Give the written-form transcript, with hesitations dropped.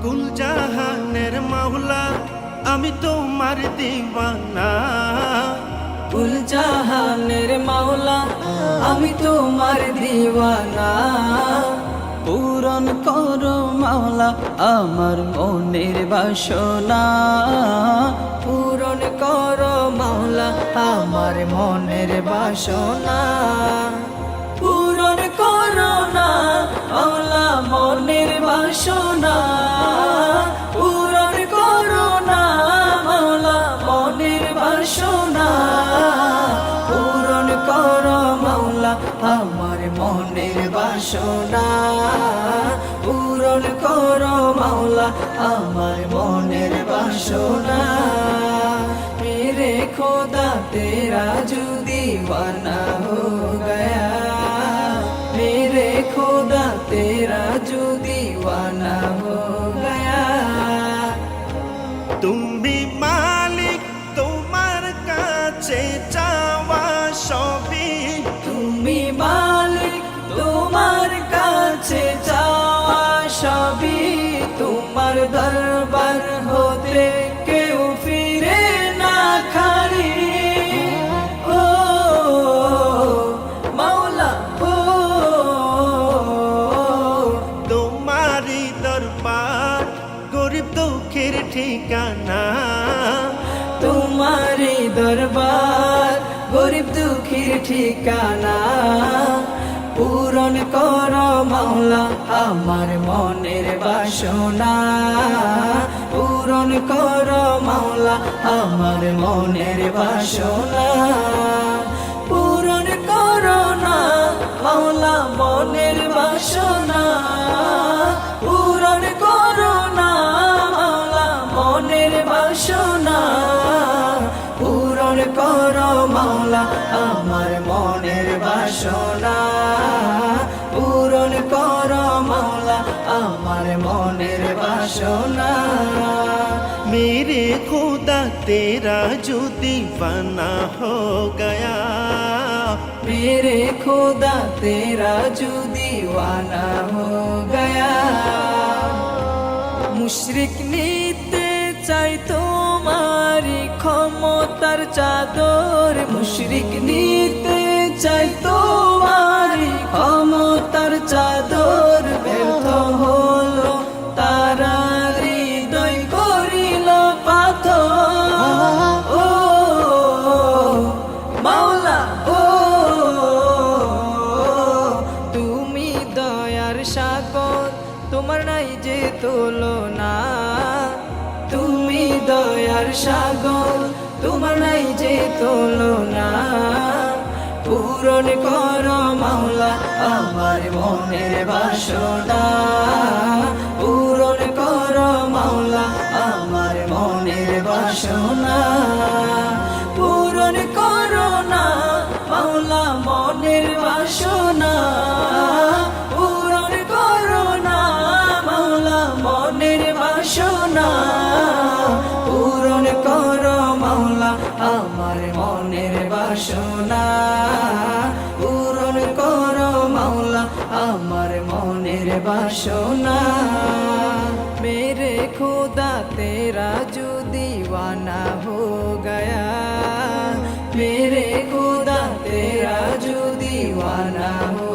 কুল জাহানের মাওলা আমি তোমার দিওয়ানা। কুল জাহানের মাওলা আমি তোমার দিওয়ানা। পূরণ করো মাওলা আমার মনের বাসনা। পূরণ করো মাওলা আমার মনের বাসনা। পূরণ করো না মাওলা মনের বাসনা। পূরণ করো না মাওলা মনের বাসনা। পূরণ করো মাওলা আমার মনের বাসনা। পূরণ করো মাওলা আমার মনের বাসনা। मेरे खुदा तेरा जो दीवाना हो गया। मेरे खुदा तेरा जो दीवाना हो गया। তুমি মালিক তোমার কাছে চাওয়া সবই। তুমি মালিক তোমার কাছে চাওয়া সবই। তোমার দরবার হতে কেউ ফিরে না খালি। ও মাওলা ও তোমারই দরবার গরিব দুঃখের ঠিকানা। তোমারই দরবার গরিব দুঃখীর ঠিকানা। পূরণ করো মাওলা আমার মনের বাসনা। পূরণ করো মাওলা আমার মনের বাসনা। পূরণ করো না মাওলা মনের বাসনা। পূরণ করো না মাওলা মনের বাসনা। পূরণ করো মাওলা আমার মনের বাসনা। পূরণ করো মাওলা আমার মনের বাসনা। मेरे खुदा तेरा जो दीवाना हो गया। मेरे खुदा तेरा जो दीवाना हो गया। মুশরিক নিতে চাই তোমারি ক্ষমতার চাদর। মুশরিক নিতে চাই তোমারি ক্ষমতার চাদর। ব্যর্থ হলো তারা হৃদয় করিল পাথর। ও মাওলা ও তুমি দয়ার সাগর তোমার নাই যে তুলনা। তুমি দয়ার সাগর তোমার নাই যে তুলনা। পূরণ করো মাওলা আমার মনের বাসনা। পূরণ করো মাওলা আমার মনের বাসনা। পূরণ করো না মাওলা মনের বাসনা। পূরণ করো না মাওলা মনের বাসনা। পূরণ করো মাওলা আমার মনের বাসনা। পূরণ করো মাওলা আমার মনের বাসনা। मेरे खुदा तेरा जो दीवाना हो गया। मेरे खुदा तेरा जो दीवाना हो